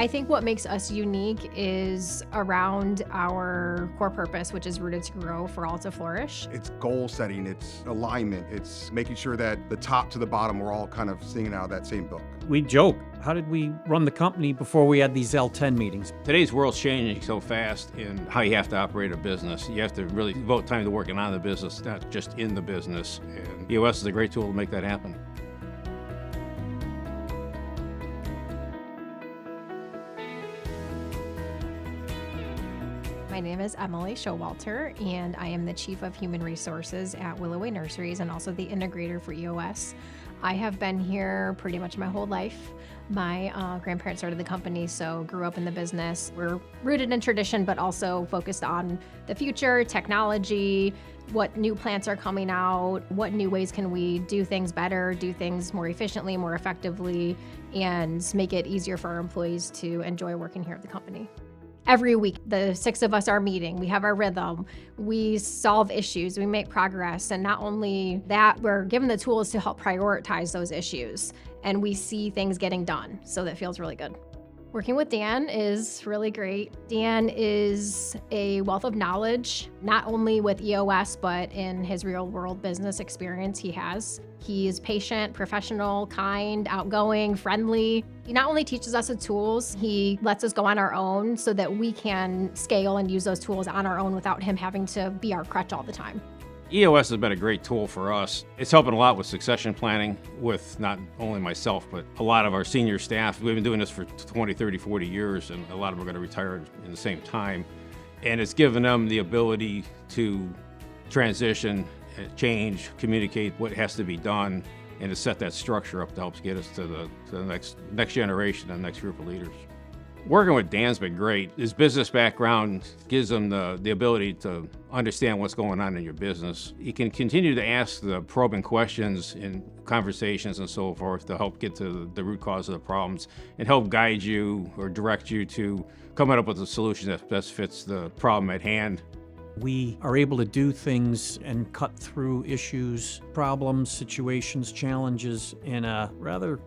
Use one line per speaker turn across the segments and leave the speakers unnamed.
I think what makes us unique is around our core purpose, which is rooted to grow for all to flourish.
It's goal setting, it's alignment, it's making sure that the top to the bottom, we're all kind of singing out of that same book.
We joke, how did we run the company before we had these L10 meetings?
Today's world's changing so fast in how you have to operate a business. You have to really devote time to working on the business, not just in the business. And EOS is a great tool to make that happen.
My name is Emily Showalter, and I am the Chief of Human Resources at Willoway Nurseries and also the integrator for EOS. I have been here pretty much my whole life. My grandparents started the company, so grew up in the business. We're rooted in tradition, but also focused on the future, technology, what new plants are coming out, what new ways can we do things better, do things more efficiently, more effectively, and make it easier for our employees to enjoy working here at the company. Every week, the 6 of us are meeting, we have our rhythm, we solve issues, we make progress, and not only that, we're given the tools to help prioritize those issues, and we see things getting done, so that feels really good. Working with Dan is really great. Dan is a wealth of knowledge, not only with EOS, but in his real world business experience he has. He is patient, professional, kind, outgoing, friendly. He not only teaches us the tools, he lets us go on our own so that we can scale and use those tools on our own without him having to be our crutch all the time.
EOS has been a great tool for us. It's helping a lot with succession planning with not only myself, but a lot of our senior staff. We've been doing this for 20, 30, 40 years, and a lot of them are going to retire in the same time. And it's given them the ability to transition, change, communicate what has to be done, and to set that structure up to help get us to the next generation and next group of leaders. Working with Dan's been great. His business background gives him the ability to understand what's going on in your business. He can continue to ask the probing questions in conversations and so forth to help get to the root cause of the problems and help guide you or direct you to coming up with a solution that best fits the problem at hand.
We are able to do things and cut through issues, problems, situations, challenges in a rather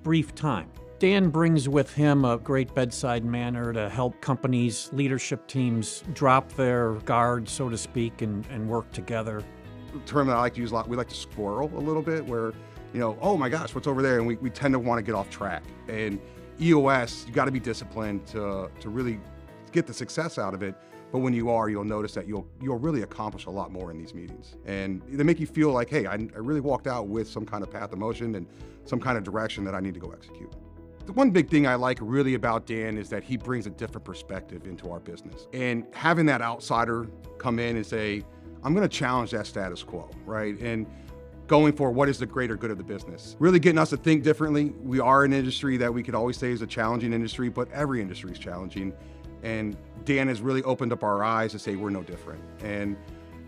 brief time. Dan brings with him a great bedside manner to help companies, leadership teams drop their guard, so to speak, and work together.
The term that I like to use a lot, we like to squirrel a little bit where, oh my gosh, what's over there? And we tend to want to get off track. And EOS, you got to be disciplined to really get the success out of it. But when you are, you'll notice that you'll really accomplish a lot more in these meetings. And they make you feel like, hey, I really walked out with some kind of path of motion and some kind of direction that I need to go execute. The one big thing I like really about Dan is that he brings a different perspective into our business. And having that outsider come in and say, I'm gonna challenge that status quo, right? And going for what is the greater good of the business. Really getting us to think differently. We are an industry that we could always say is a challenging industry, but every industry is challenging. And Dan has really opened up our eyes to say we're no different. And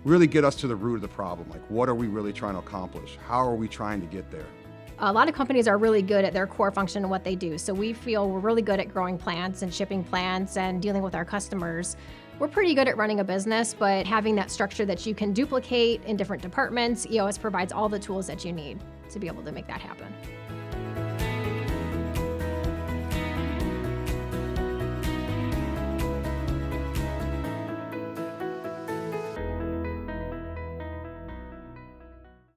really get us to the root of the problem. Like, what are we really trying to accomplish? How are we trying to get there?
A lot of companies are really good at their core function and what they do. So we feel we're really good at growing plants and shipping plants and dealing with our customers. We're pretty good at running a business, but having that structure that you can duplicate in different departments, EOS provides all the tools that you need to be able to make that happen.